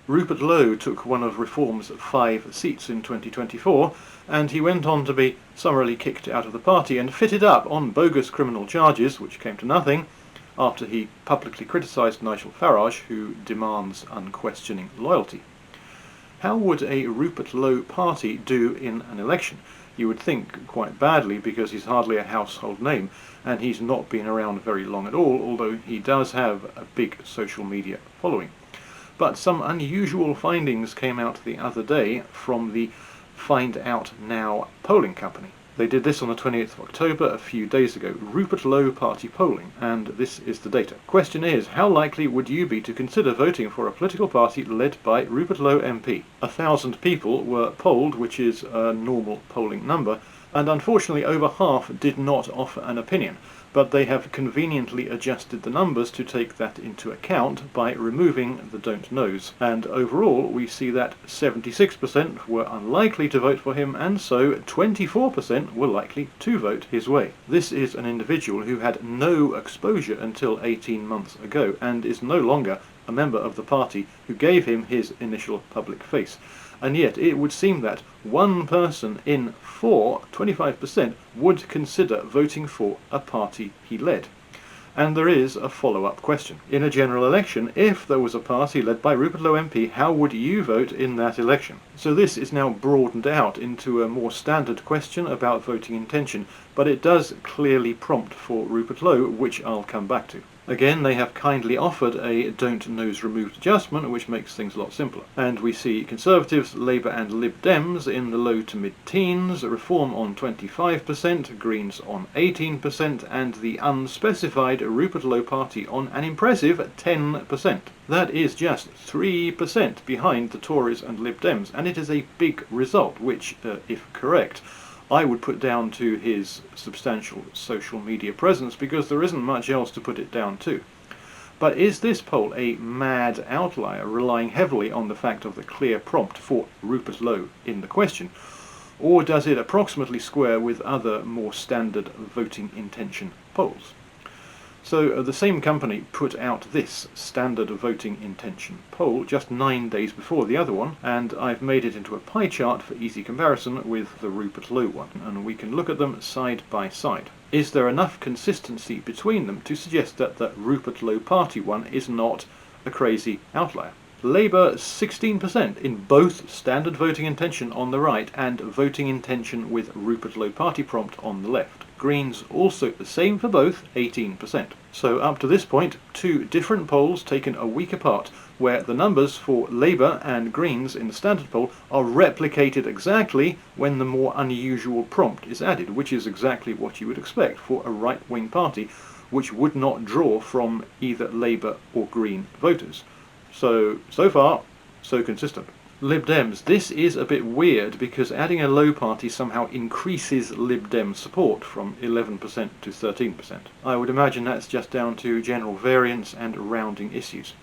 Rupert Lowe took one of Reform's 5 seats in 2024, and he went on to be summarily kicked out of the party and fitted up on bogus criminal charges, which came to nothing, after he publicly criticised Nigel Farage, who demands unquestioning loyalty. How would a Rupert Lowe party do in an election? You would think quite badly, because he's hardly a household name, and he's not been around very long at all, although he does have a big social media following. But some unusual findings came out the other day from the Find Out Now polling company. They did this on the 28th of October, a few days ago, Rupert Lowe party polling, and this is the data. Question is, how likely would you be to consider voting for a political party led by Rupert Lowe MP? 1,000 people were polled, which is a normal polling number, and unfortunately over half did not offer an opinion, but they have conveniently adjusted the numbers to take that into account by removing the don't knows. And overall we see that 76% were unlikely to vote for him, and so 24% were likely to vote his way. This is an individual who had no exposure until 18 months ago and is no longer a member of the party who gave him his initial public face. And yet it would seem that one person in 4, 25%, would consider voting for a party he led. And there is a follow-up question. In a general election, if there was a party led by Rupert Lowe MP, how would you vote in that election? So this is now broadened out into a more standard question about voting intention, but it does clearly prompt for Rupert Lowe, which I'll come back to. Again, they have kindly offered a don't knows removed adjustment, which makes things a lot simpler. And we see Conservatives, Labour and Lib Dems in the low to mid-teens, Reform on 25%, Greens on 18%, and the unspecified Rupert Lowe party on an impressive 10%. That is just 3% behind the Tories and Lib Dems, and it is a big result, which, if correct, I would put down to his substantial social media presence, because there isn't much else to put it down to. But is this poll a mad outlier, relying heavily on the fact of the clear prompt for Rupert Lowe in the question, or does it approximately square with other more standard voting intention polls? So the same company put out this standard voting intention poll just 9 days before the other one, and I've made it into a pie chart for easy comparison with the Rupert Lowe one, and we can look at them side by side. Is there enough consistency between them to suggest that the Rupert Lowe party one is not a crazy outlier? Labour 16% in both standard voting intention on the right and voting intention with Rupert Lowe party prompt on the left. Greens also the same for both, 18%. So up to this point, 2 different polls taken a week apart, where the numbers for Labour and Greens in the standard poll are replicated exactly when the more unusual prompt is added, which is exactly what you would expect for a right-wing party which would not draw from either Labour or Green voters. So far, so consistent. Lib Dems, this is a bit weird, because adding a Lowe party somehow increases Lib Dem support from 11% to 13%. I would imagine that's just down to general variance and rounding issues.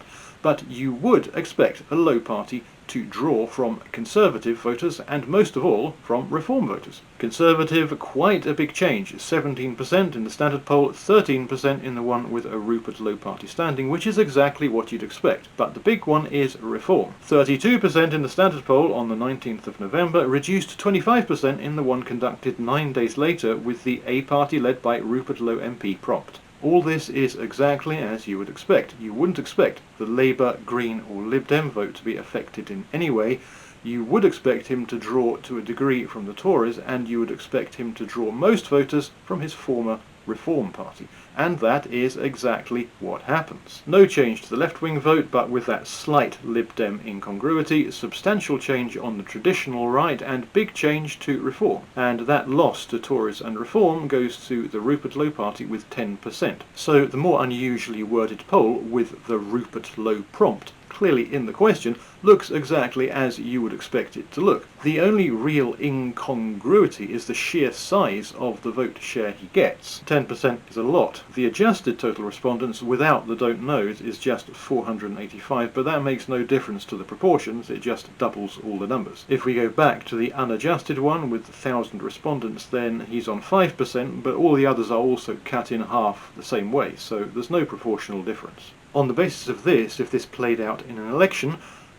But you would expect a Lowe party to draw from Conservative voters, and most of all from Reform voters. Conservative, quite a big change, 17% in the standard poll, 13% in the one with a Rupert Lowe party standing, which is exactly what you'd expect. But the big one is Reform. 32% in the standard poll on the 19th of November, reduced to 25% in the one conducted 9 days later with the A party led by Rupert Lowe MP prompt. All this is exactly as you would expect. You wouldn't expect the Labour, Green or Lib Dem vote to be affected in any way. You would expect him to draw to a degree from the Tories, and you would expect him to draw most voters from his former Reform party. And that is exactly what happens. No change to the left-wing vote, but with that slight Lib Dem incongruity, substantial change on the traditional right, and big change to Reform. And that loss to Tories and Reform goes to the Rupert Lowe party with 10%. So the more unusually worded poll with the Rupert Lowe prompt clearly in the question looks exactly as you would expect it to look. The only real incongruity is the sheer size of the vote share he gets. 10% is a lot. The adjusted total respondents without the don't knows is just 485, but that makes no difference to the proportions, it just doubles all the numbers. If we go back to the unadjusted one with 1,000 respondents, then he's on 5%, but all the others are also cut in half the same way, so there's no proportional difference. On the basis of this, if this played out in an election,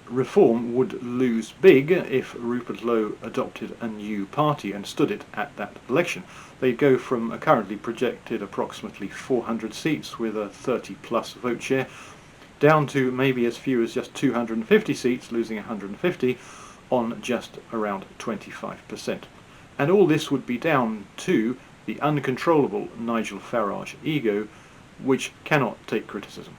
Reform would lose big if Rupert Lowe adopted a new party and stood it at that election. They'd go from a currently projected approximately 400 seats with a 30+ vote share down to maybe as few as just 250 seats, losing 150 on just around 25%. And all this would be down to the uncontrollable Nigel Farage ego, which cannot take criticism.